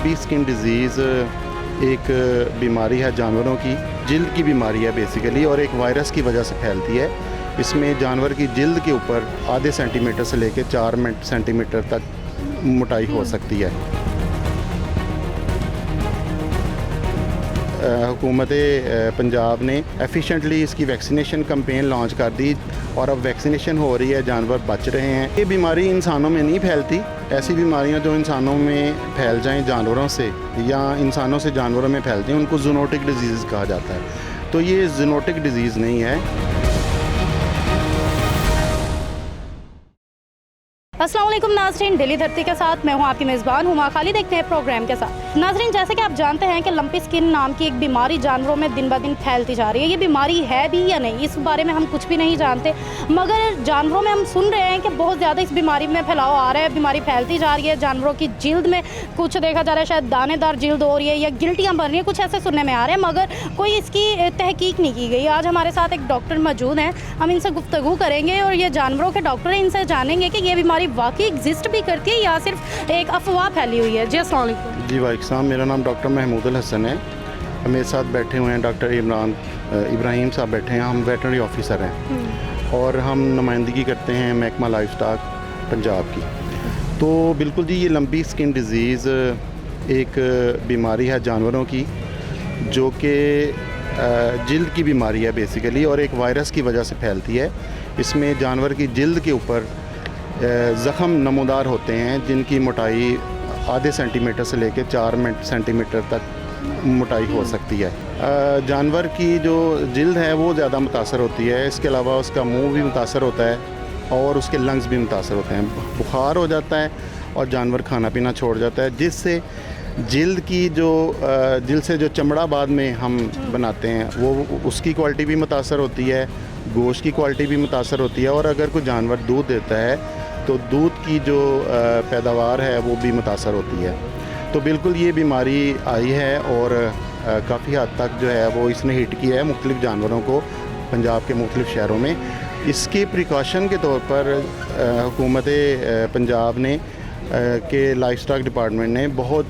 Lumpy skin disease एक बीमारी है जानवरों की, जिल्द की बीमारी है बेसिकली, और एक वायरस की वजह से फैलती है। इसमें जानवर की जिल्द के ऊपर आधे सेंटीमीटर से लेकर 4 सेंटीमीटर तक मोटाई हो सकती है। हुकूमत पंजाब ने एफिशिएंटली इसकी वैक्सीनेशन कैंपेन लॉन्च कर दी और अब वैक्सीनेशन हो रही है, जानवर बच रहे हैं। ये बीमारी इंसानों में नहीं फैलती। ऐसी बीमारियां जो इंसानों में फैल जाएं जानवरों से या इंसानों से जानवरों में फैलती हैं, उनको ज़ूनोटिक डिजीज़ कहा जाता है। तो ये ज़ूनोटिक डिजीज़ नहीं है। अस्सलाम वालेकुम नाज़रीन, डेली धरती के साथ मैं हूं आपकी मेज़बान हुमा खालिद एक नए प्रोग्राम के साथ। नाज़रीन, जैसे कि आप जानते हैं कि लंपी स्किन नाम की एक बीमारी जानवरों में दिन ब दिन फैलती जा रही है। ये बीमारी है भी या नहीं, इस बारे में हम कुछ भी नहीं जानते, मगर जानवरों में हम सुन रहे हैं कि बहुत ज़्यादा इस बीमारी में फैलाव आ रहा है, बीमारी फैलती जा रही है। जानवरों की जिल्द में कुछ देखा जा रहा है, शायद दानेदार जिल्द हो रही है या गिल्टियाँ बन रही हैं, कुछ ऐसे सुनने में आ रहे हैं, मगर कोई इसकी तहकीक नहीं की गई। आज हमारे साथ एक डॉक्टर मौजूद हैं, हम इनसे गुफ्तगू करेंगे और ये जानवरों के डॉक्टर हैं, इनसे जानेंगे कि ये बीमारी वाकई एग्जिस्ट भी करती है या सिर्फ एक अफवाह फैली हुई है। जी अस्सलाम वालेकुम। जी वालेकुम, मेरा नाम डॉक्टर महमूद अल हसन है। मेरे साथ बैठे हुए हैं डॉक्टर इब्राहिम साहब बैठे हैं। हम वेटनरी ऑफिसर हैं और हम नुमाइंदगी करते हैं महकमा लाइफ स्टॉक पंजाब की। तो बिल्कुल जी, ये लंपी स्किन डिज़ीज़ एक बीमारी है जानवरों की, जो कि जिल्द की बीमारी है बेसिकली, और एक वायरस की वजह से फैलती है। इसमें जानवर की जिल्द के ऊपर ज़ख़म नमूदार होते हैं, जिनकी मोटाई आधे सेंटीमीटर से लेकर 4 सेंटीमीटर तक मोटाई हो सकती है। जानवर की जो जिल्द है वो ज़्यादा मुतासर होती है। इसके अलावा उसका मुंह भी मुतासर होता है और उसके लंग्स भी मुतासर होते हैं। बुखार हो जाता है और जानवर खाना पीना छोड़ जाता है, जिससे जिल्द की जिल्द से जो चमड़ा बाद में हम बनाते हैं वो उसकी क्वालिटी भी मुतासर होती है, गोश्त की क्वालिटी भी मुतासर होती है, और अगर कोई जानवर दूध देता है तो दूध की जो पैदावार है वो भी मुतासर होती है। तो बिल्कुल ये बीमारी आई है और काफ़ी हद तक जो है वो इसने हिट किया है मुख्तलिफ़ जानवरों को पंजाब के मुख्तलिफ़ शहरों में। इसके प्रिकॉशन के तौर पर हुकूमत पंजाब ने के लाइफ स्टॉक डिपार्टमेंट ने बहुत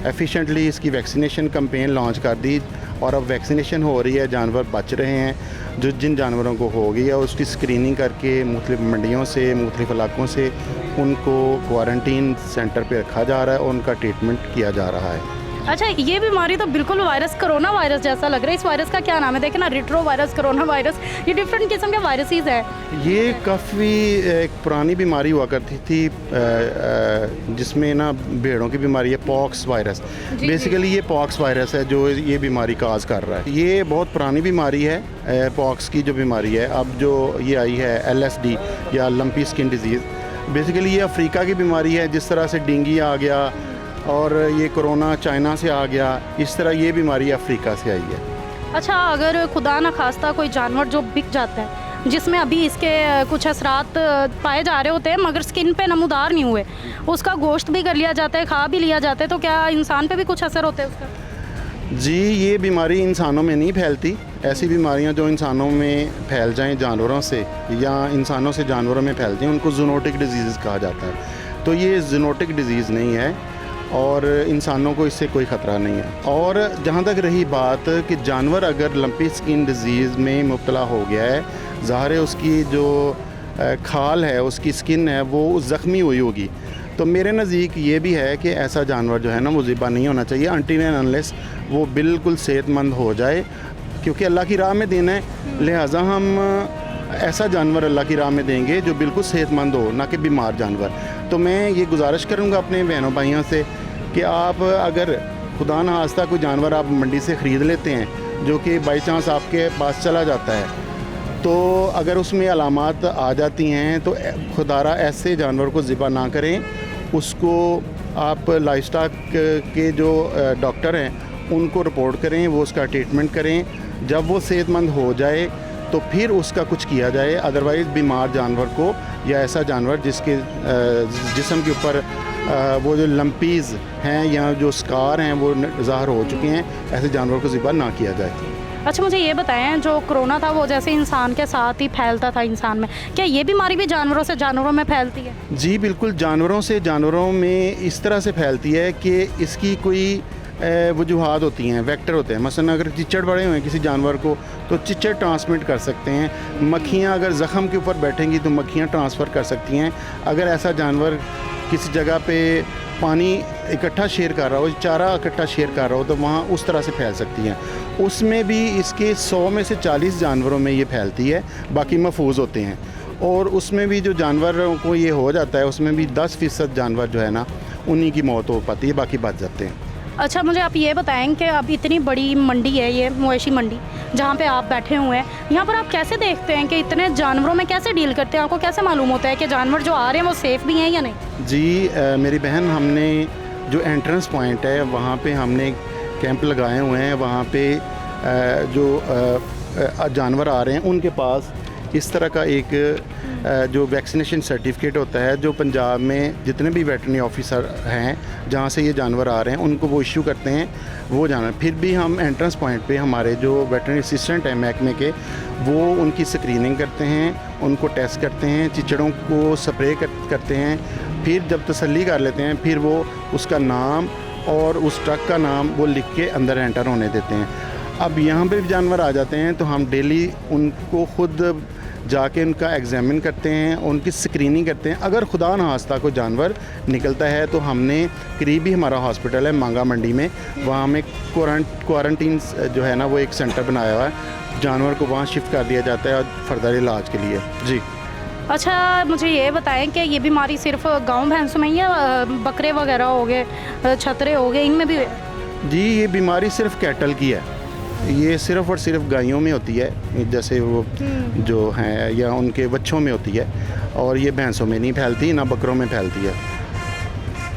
एफिशिएंटली इसकी वैक्सीनेशन कैंपेन लॉन्च कर दी और अब वैक्सीनेशन हो रही है, जानवर बच रहे हैं। जो जिन जानवरों को हो गई है उसकी स्क्रीनिंग करके मुख्तलिफ़ मंडियों से, मुख्तलिफ़ इलाकों से उनको क्वारंटीन सेंटर पे रखा जा रहा है और उनका ट्रीटमेंट किया जा रहा है। अच्छा, ये बीमारी तो बिल्कुल कोरोना वायरस जैसा लग रहा है। इस वायरस का क्या नाम है? देखें ना, रेट्रो वायरस, कोरोना वायरस, ये डिफरेंट किस्म के वायरसेस हैं। ये काफ़ी एक पुरानी बीमारी हुआ करती थी जिसमें ना भेड़ों की बीमारी है, पॉक्स वायरस। बेसिकली ये पॉक्स वायरस है जो ये बीमारी काज कर रहा है। ये बहुत पुरानी बीमारी है, पॉक्स की जो बीमारी है। अब जो ये आई है LSD या लंपी स्किन डिजीज़, बेसिकली ये अफ्रीका की बीमारी है। जिस तरह से डेंगू आ गया और ये कोरोना चाइना से आ गया, इस तरह ये बीमारी अफ्रीका से आई है। अच्छा, अगर खुदा न खास्ता कोई जानवर जो बिक जाता है, जिसमें अभी इसके कुछ असरात पाए जा रहे होते हैं मगर स्किन पे नमूदार नहीं हुए, उसका गोश्त भी कर लिया जाता है, खा भी लिया जाता है, तो क्या इंसान पे भी कुछ असर होता है उसका? जी, ये बीमारी इंसानों में नहीं फैलती। ऐसी बीमारियां जो इंसानों में फैल जाएं जानवरों से या इंसानों से जानवरों में फैलती हैं, उनको ज़ूनोटिक डिजीज़ कहा जाता है। तो ये ज़ूनोटिक डिजीज़ नहीं है और इंसानों को इससे कोई ख़तरा नहीं है। और जहाँ तक रही बात कि जानवर अगर लंपी स्किन डिजीज़ में मुब्तला हो गया है, ज़ाहिर है उसकी जो खाल है, उसकी स्किन है, वो ज़ख्मी हुई होगी। तो मेरे नज़दीक ये भी है कि ऐसा जानवर जो है ना वो ज़िबा नहीं होना चाहिए अनटिल एंड अनलेस वो बिल्कुल सेहतमंद हो जाए, क्योंकि अल्लाह की राह में देना है। लिहाजा हम ऐसा जानवर अल्लाह की राह में देंगे जो बिल्कुल सेहतमंद हो, ना कि बीमार जानवर। तो मैं ये गुजारिश करूँगा अपने बहनों भाइयों से कि आप अगर खुदा न खास्ता कोई जानवर आप मंडी से ख़रीद लेते हैं जो कि बाई चांस आपके पास चला जाता है, तो अगर उसमें अलामात आ जाती हैं तो खुदारा ऐसे जानवर को ज़िबा ना करें। उसको आप लाइफ स्टॉक के जो डॉक्टर हैं उनको रिपोर्ट करें, वो उसका ट्रीटमेंट करें। जब वो सेहतमंद हो जाए तो फिर उसका कुछ किया जाए। अदरवाइज़ बीमार जानवर को या ऐसा जानवर जिसके जिस्म के ऊपर वो जो लंपीज़ हैं या जो स्कार हैं वो ज़ाहिर हो चुके हैं, ऐसे जानवर को ज़िबा ना किया जाए। अच्छा मुझे ये बताएं, जो कोरोना था वो जैसे इंसान के साथ ही फैलता था इंसान में, क्या ये बीमारी भी जानवरों से जानवरों में फैलती है? जी बिल्कुल, जानवरों से जानवरों में इस तरह से फैलती है कि इसकी कोई वजूहात होती हैं, वेक्टर होते हैं। मसलन अगर चिच्चड़ पड़े हुए हैं किसी जानवर को तो चिच्चड़ ट्रांसमिट कर सकते हैं। मक्खियाँ अगर ज़ख़म के ऊपर बैठेंगी तो मक्खियाँ ट्रांसफ़र कर सकती हैं। अगर ऐसा जानवर किसी जगह पे पानी इकट्ठा शेयर कर रहा हो, चारा इकट्ठा शेयर कर रहा हो, तो वहाँ उस तरह से फैल सकती हैं। उसमें भी इसके 100 में से 40 जानवरों में ये फैलती है, बाकी महफूज होते हैं। और उसमें भी जो जानवरों को ये हो जाता है उसमें भी 10% जानवर जो है ना उन्हीं की मौत हो पाती है, बाकी बच जाते हैं। अच्छा मुझे आप ये बताएं कि अब इतनी बड़ी मंडी है ये मवेशी मंडी जहाँ पे आप बैठे हुए हैं, यहाँ पर आप कैसे देखते हैं कि इतने जानवरों में कैसे डील करते हैं? आपको कैसे मालूम होता है कि जानवर जो आ रहे हैं वो सेफ़ भी हैं या नहीं? जी मेरी बहन, हमने जो एंट्रेंस पॉइंट है वहाँ पे हमने कैंप लगाए हुए हैं। वहाँ पे जो जानवर आ रहे हैं उनके पास इस तरह का एक जो वैक्सीनेशन सर्टिफिकेट होता है, जो पंजाब में जितने भी वेटरनरी ऑफिसर हैं जहाँ से ये जानवर आ रहे हैं उनको वो इशू करते हैं वो जानवर। फिर भी हम एंट्रेंस पॉइंट पे हमारे जो वेटरनरी असिस्टेंट हैं महकमे के, वो उनकी स्क्रीनिंग करते हैं, उनको टेस्ट करते हैं, चिचड़ों को स्प्रे करते हैं। फिर जब तसल्ली कर लेते हैं फिर वो उसका नाम और उस ट्रक का नाम वो लिख के अंदर एंटर होने देते हैं। अब यहाँ पे भी जानवर आ जाते हैं तो हम डेली उनको खुद जाके उनका एग्जामिन करते हैं, उनकी स्क्रीनिंग करते हैं। अगर खुदा न खास्ता कोई जानवर निकलता है तो हमने करीबी हमारा हॉस्पिटल है मांगा मंडी में, वहाँ हमें क्वारंटीन जो है ना वो एक सेंटर बनाया हुआ है, जानवर को वहाँ शिफ्ट कर दिया जाता है और फर्दर इलाज के लिए। जी अच्छा मुझे ये बताएं कि ये बीमारी सिर्फ गांव भैंसों में ही या बकरे वगैरह हो गए, छतरे हो गए, इनमें भी? जी ये बीमारी सिर्फ कैटल की है, ये सिर्फ और सिर्फ गायों में होती है, जैसे वो जो हैं या उनके बच्चों में होती है, और ये भैंसों में नहीं फैलती, ना बकरों में फैलती है।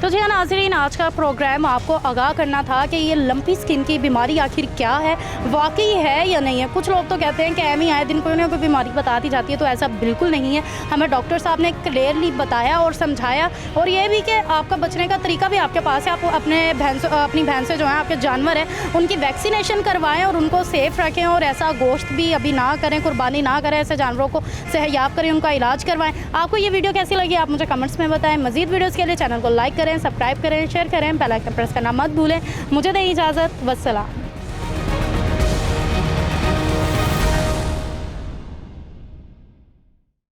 तो जी नाज़रीन, आज का प्रोग्राम आपको आगाह करना था कि ये लंपी स्किन की बीमारी आखिर क्या है, वाकई है या नहीं है। कुछ लोग तो कहते हैं कि एम ही आए दिन कोई ना कोई बीमारी बता दी जाती है, तो ऐसा बिल्कुल नहीं है। हमें डॉक्टर साहब ने क्लियरली बताया और समझाया, और ये भी कि आपका बचने का तरीका भी आपके पास है। आप अपनी भैंसें जो हैं, आपके जानवर हैं, उनकी वैक्सीनेशन करवाएं और उनको सेफ़ रखें, और ऐसा गोश्त भी अभी ना करें, कुर्बानी ना करें, ऐसे जानवरों को सेहयाब करें, उनका इलाज करवाएं। आपको ये वीडियो कैसी लगी आप मुझे कमेंट्स में बताएं। मज़ीद वीडियोज़ के लिए चैनल को लाइक करें, सब्सक्राइब करें, शेयर करें, बेल आइकन प्रेस करना मत भूलें। मुझे दें इजाज़त, वस्सलाम।